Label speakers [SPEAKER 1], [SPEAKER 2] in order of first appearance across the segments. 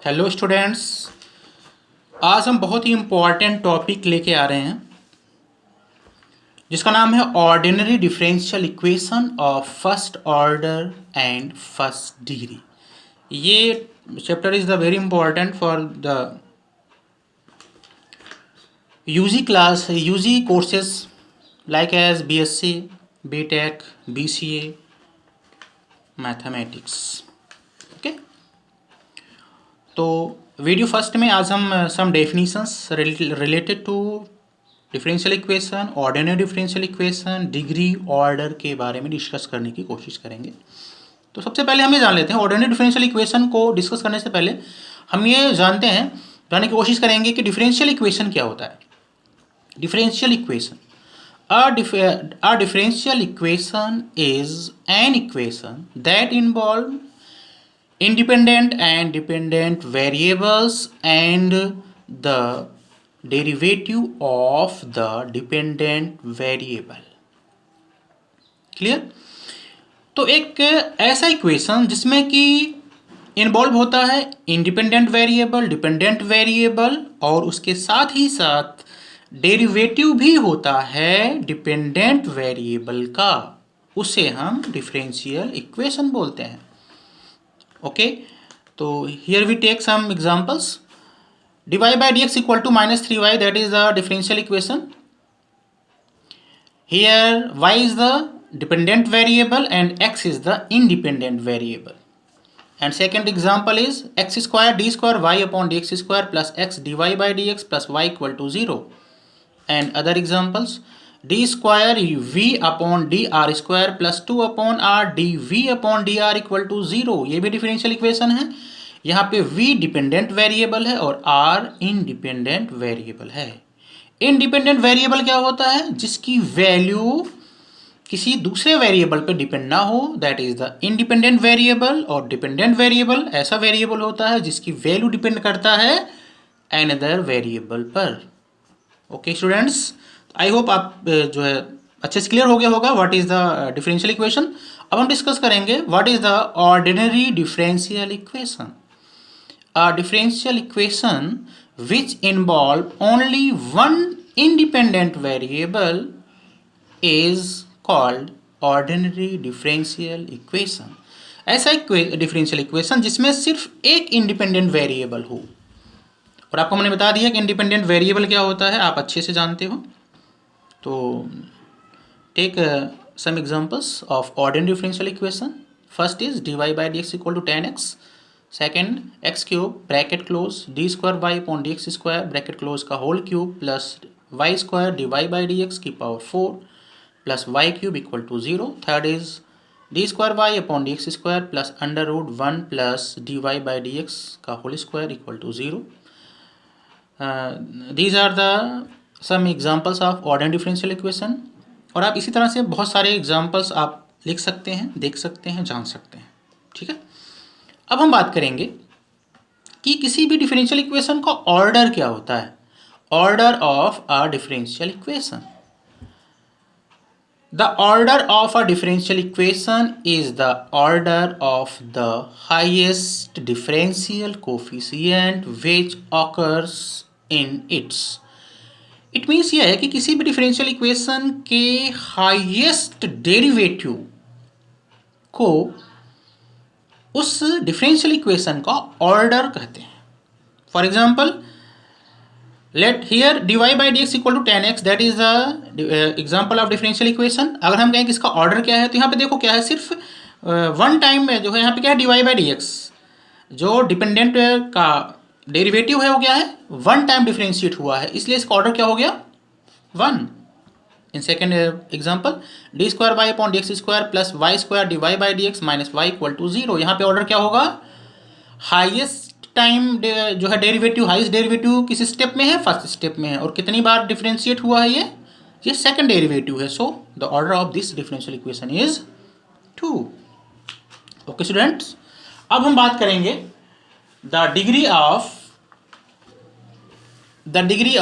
[SPEAKER 1] Hello students. आज हम बहुत ही इम्पोर्टेंट टॉपिक लेके आ रहे हैं जिसका नाम है ordinary differential equation of first order and first degree. ये chapter is the very important for the UG class UG courses like as BSc, BTech, BCA, mathematics. Okay, तो वीडियो फर्स्ट में आज हम some definitions related to differential equation, ordinary differential equation, degree, order के बारे में discuss करने की कोशिश करेंगे। तो सबसे पहले हम ये जान लेते हैं, ऑर्डिनरी डिफरेंशियल इक्वेशन को डिस्कस करने से पहले हम ये जानने की कोशिश करेंगे कि डिफरेंशियल इक्वेशन क्या होता है। Differential equation, a differential equation is an equation that involve independent and dependent variables and the derivative of the dependent variable। Clear? तो एक ऐसा इक्वेशन जिसमें कि इन्वॉल्व होता है इंडिपेंडेंट वेरिएबल, डिपेंडेंट वेरिएबल और उसके साथ ही साथ डेरिवेटिव भी होता है डिपेंडेंट वेरिएबल का, उसे हम डिफरेंशियल इक्वेशन बोलते हैं। ओके, तो here we take some examples. dy by dx equal to minus 3y, that is the differential equation. Here y is the dependent variable and x is the independent variable. And second example is x square d square y upon dx square plus x dy by dx plus y equal to 0. And other examples, d square v upon dr square plus 2 upon r dv upon dr equal to 0। ये भी differential equation है। यहाँ पे v dependent variable है और r independent variable है। Independent variable क्या होता है? जिसकी वैल्यू किसी दूसरे वेरिएबल पे डिपेंड ना हो, that is the independent variable. और डिपेंडेंट वेरिएबल ऐसा वेरिएबल होता है जिसकी वैल्यू डिपेंड करता है अनदर वेरिएबल पर। ओके स्टूडेंट्स, आई होप आप जो है अच्छे से क्लियर हो गया होगा what is the differential equation. अब हम डिस्कस करेंगे what is the ordinary differential equation. A differential equation which involve only one independent variable is called ordinary differential equation। ऐसा डिफरेंशियल इक्वेशन जिसमें सिर्फ एक इंडिपेंडेंट वेरिएबल हो। और आपको मैंने बता दिया कि इंडिपेंडेंट वेरिएबल क्या होता है, आप अच्छे से जानते हो। तो take some examples of ordinary differential equation. First is dy by dx equal to 10x, second x cube bracket close d square Y upon D x square bracket close का whole cube plus Y square D Y by D x की power 4 plus y cube equal to 0। Third is d square Y upon D x square plus under root 1 plus d Y by D x का whole square equal to 0। These are the some examples of ordinary differential equation. और आप इसी तरह से बहुत सारे examples आप लिख सकते हैं, देख सकते हैं, जान सकते हैं। ठीक है, अब हम बात करेंगे कि किसी भी डिफरेंशियल इक्वेशन का ऑर्डर क्या होता है। Order of a differential equation, the order of a differential equation is the order of the highest differential coefficient which occurs in its. It means यह है कि किसी भी डिफरेंशियल इक्वेशन के हाईएस्ट डेरिवेटिव को उस डिफरेंशियल इक्वेशन का order कहते हैं। For example, let here dy by D X equal to 10x, that is the example of differential equation. अगर हम कहें कि इसका ऑर्डर क्या है, तो यहाँ पे देखो क्या है, सिर्फ वन टाइम में जो है यहाँ पे क्या है, dy बाई डी एक्स जो डिपेंडेंट का डेरिवेटिव है वो क्या है, वन टाइम डिफरेंशिएट हुआ है, इसलिए इसका ऑर्डर क्या हो गया, 1। In second example, D square Y upon D x square plus Y square D Y by D X minus Y equal to 0। यहाँ पे ऑर्डर क्या होगा, हाईएस्ट टाइम जो है डेरिवेटिव, हाईएस्ट डेरिवेटिव किस स्टेप में है, फर्स्ट स्टेप में है। और कितनी बार डिफरेंशिएट हुआ है ये सेकंड डेरिवेटिव है। So the order of this differential equation is 2। Okay students, अब हम बात करेंगे the degree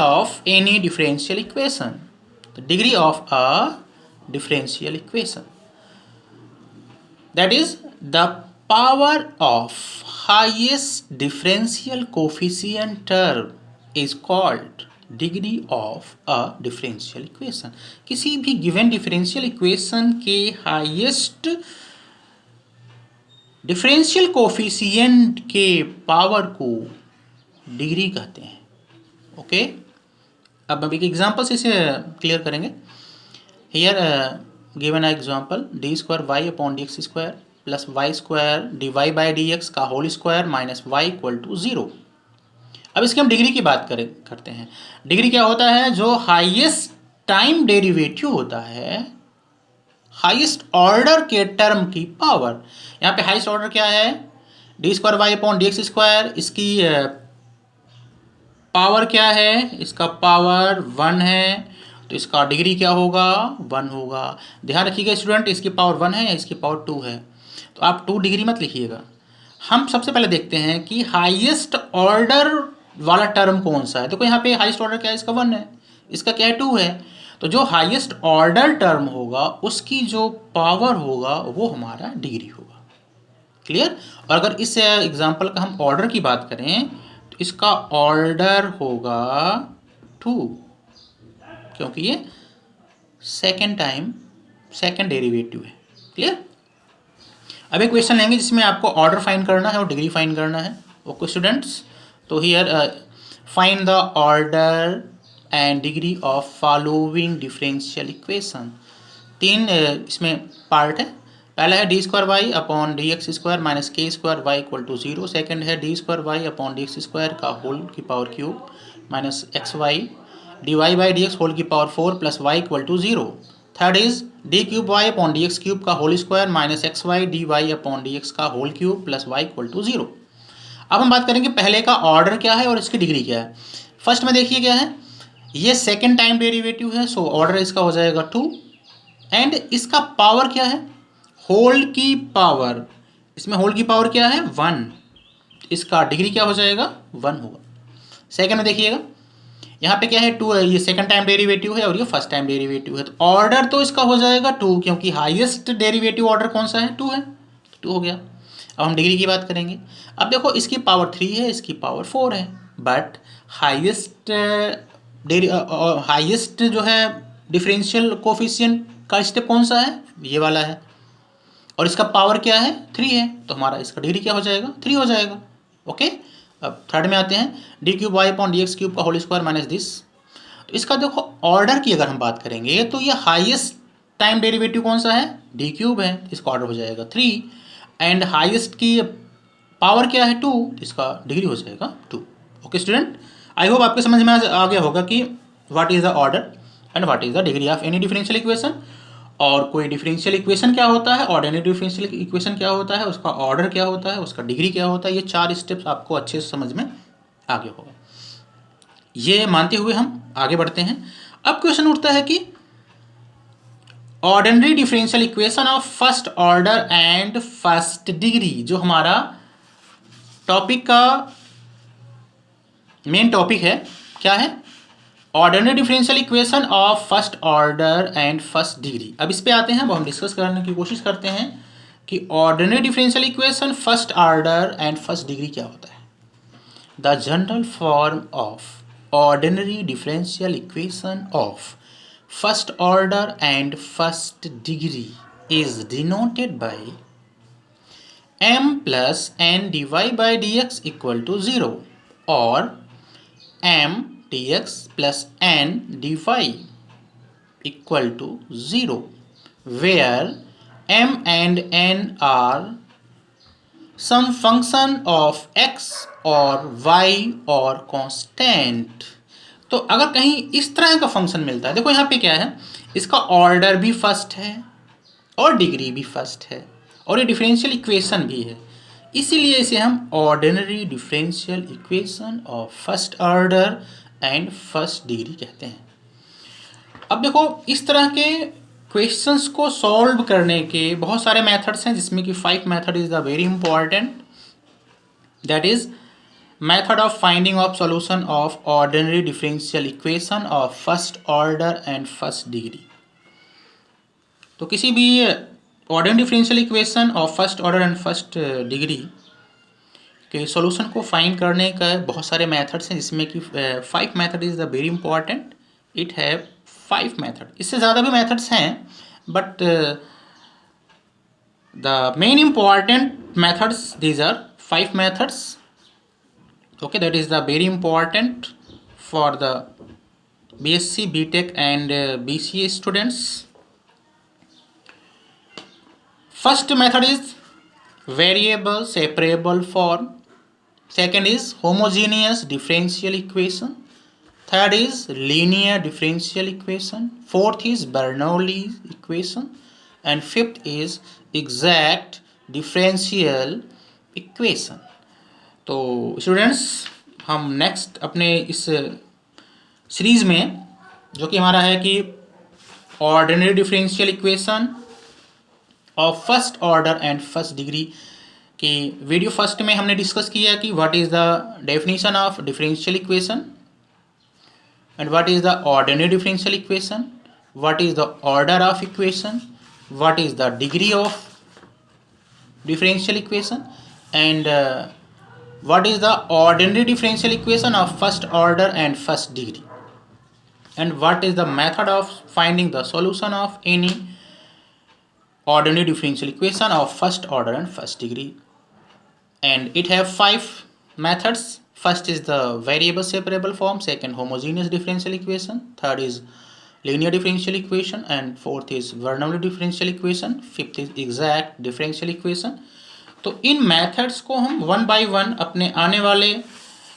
[SPEAKER 1] of any differential equation. The degree of a differential equation, that is the power of highest differential coefficient term is called degree of a differential equation। किसी भी given differential equation के highest differential coefficient के power को degree कहते हैं। Okay, अब एक example से इसे क्लियर करेंगे। Here given a example d square Y upon D x square plus Y square D Y by D x का whole square minus Y equal to 0। अब इसकी हम डिग्री की बात करते हैं। डिग्री क्या होता है? जो हाईएस्ट टाइम डेरिवेटिव होता है, हाईएस्ट ऑर्डर के टर्म की पावर। यहाँ पे हाईएस्ट ऑर्डर क्या है? D square Y upon D x square, इसकी पावर क्या है? इसका पावर 1 है, तो इसका डिग्री क्या होगा? 1 होगा। ध्यान रखिएगा स्टूडेंट, इसकी पावर 1 है या इसकी पावर 2 है, तो आप 2 डिग्री मत लिखिएगा। हम सबसे पहले देखते हैं कि हाईएस्ट ऑर्डर वाला टर्म कौन सा है। देखो यहाँ पे हाईएस्ट ऑर्डर क्या है? इसका 1 है, इसका क्या है? 2 है। तो जो हाईएस्ट ऑर्डर टर्म होगा उसकी जो पावर होगा वो हमारा डिग्री होगा। क्लियर? और अगर इस एग्जाम्पल का हम ऑर्डर की बात करें तो इसका ऑर्डर होगा 2, क्योंकि ये सेकेंड डेरिवेटिव है। क्लियर? अब एक क्वेश्चन लेंगे जिसमें आपको ऑर्डर फाइंड करना है और डिग्री फाइंड करना है। ओके स्टूडेंट्स, तो here find the order and degree of following differential equation. 3 इसमें पार्ट है। पहला है D square Y upon D x square minus k square y equal to 0। Second है D square Y upon D x square का whole की power cube minus x y d Y by D x whole की power 4 plus y equal to 0। Third is D cube Y upon D x cube का whole square minus x y d y upon D x का whole cube plus y equal to 0। अब हम बात करेंगे पहले का order क्या है और इसकी डिग्री क्या है। फर्स्ट में देखिए क्या है, ये सेकेंड टाइम डेरिवेटिव है, सो ऑर्डर इसका हो जाएगा 2 एंड इसका पावर क्या है? होल की पावर। इसमें होल की पावर क्या है? 1। इसका डिग्री क्या हो जाएगा? 1 होगा। सेकेंड में देखिएगा यहाँ पे क्या है? 2 है, ये सेकंड टाइम डेरिवेटिव है और ये फर्स्ट टाइम डेरिवेटिव है, तो ऑर्डर तो इसका हो जाएगा 2, क्योंकि हाईएस्ट डेरिवेटिव ऑर्डर कौन सा है? 2 है, 2 हो गया। अब हम डिग्री की बात करेंगे। अब देखो इसकी पावर 3 है, इसकी पावर 4 है, बट हाईएस्ट जो है डिफरेंशियल कोफिशिएंट का स्टेप कौन सा है? ये वाला है, और इसका पावर क्या है? 3 है, तो हमारा इसका डिग्री क्या हो जाएगा? 3 हो जाएगा। ओके, अब थर्ड में आते हैं D cube Y upon D x cube का होल स्क्वायर माइनस दिस। तो इसका देखो ऑर्डर की अगर हम बात करेंगे तो ये हाईएस्ट टाइम डेरिवेटिव कौन सा है? डी क्यूब है, इसका ऑर्डर हो जाएगा 3 एंड हाईएस्ट की पावर क्या है? 2, इसका डिग्री हो जाएगा 2। ओके स्टूडेंट, आई होप आपके समझ में आ गया होगा कि what is the order and what is the degree of any differential equation. और कोई डिफरेंशियल इक्वेशन क्या होता है, ऑर्डिनरी डिफरेंशियल इक्वेशन क्या होता है, उसका ऑर्डर क्या होता है, उसका डिग्री क्या होता है, ये 4 स्टेप्स आपको अच्छे से समझ में आ गया होगा। ये मानते हुए हम आगे बढ़ते हैं। अब क्वेश्चन उठता है कि ordinary differential equation of first order and first degree, जो हमारा टॉपिक का मेन टॉपिक है, क्या है? Ordinary differential equation of first order and first degree. अब इस पे आते हैं, वो हम डिस्कस करने की कोशिश करते हैं कि ordinary differential equation first order and first degree क्या होता है। The general form of ordinary differential equation of first order and first degree is denoted by m plus N D Y by D X equal to 0 और m dx plus n dy equal to 0, where m and n are some function of x or y or constant। तो अगर कहीं इस तरह का function मिलता है, देखो यहाँ पे क्या है, इसका ऑर्डर भी फर्स्ट है और डिग्री भी फर्स्ट है और ये डिफरेंशियल इक्वेशन भी है, इसीलिए इसे हम ordinary differential equation of first order and first degree कहते हैं। अब देखो इस तरह के क्वेश्चंस को सॉल्व करने के बहुत सारे मेथड्स हैं, जिसमें कि 5 method is the very important, that is method of finding of solution of ordinary differential equation of first order and first degree. तो किसी भी ordinary differential equation of first order and first degree के solution को find करने का बहुत सारे methods हैं, जिसमें कि 5 method is the very important. It have 5 method. इससे ज़्यादा भी मेथड्स हैं, but the main important methods, these are 5 methods. Okay, that is the very important for the BSc, BTech and BCA students. First method is variable separable form. Second is homogeneous differential equation. Third is linear differential equation. Fourth is Bernoulli equation. And fifth is exact differential equation. तो students, हम next अपने इस series में जो कि हमारा है कि ordinary differential equation of first order and first degree की वीडियो फर्स्ट में हमने डिस्कस किया कि what is the definition of differential equation and what is the ordinary differential equation, what is the order of equation, what is the degree of differential equation, and what is the ordinary differential equation of first order and first degree, and what is the method of finding the solution of any ordinary differential equation of first order and first degree. And it have 5 methods. First is the variable separable form, second homogeneous differential equation, third is linear differential equation, and fourth is Bernoulli differential equation, fifth is exact differential equation. तो इन methods को हम one by one अपने आने वाले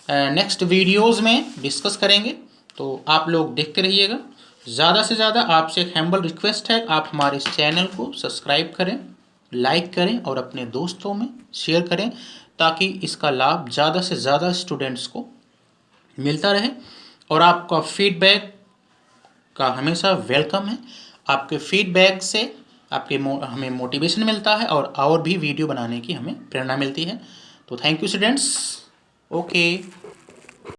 [SPEAKER 1] next videos में discuss करेंगे, तो आप लोग देखते रहिएगा. ज़्यादा से ज़्यादा आपसे एक हम्बल रिक्वेस्ट है, आप हमारे इस चैनल को सब्सक्राइब करें, लाइक करें और अपने दोस्तों में शेयर करें, ताकि इसका लाभ ज़्यादा से ज़्यादा स्टूडेंट्स को मिलता रहे. और आपका फीडबैक का हमेशा वेलकम है. आपके फीडबैक से हमें मोटिवेशन मिलता है और भी वीडियो बनाने की हमें प्रेरणा मिलती है. तो थैंक यू स्टूडेंट्स. ओके.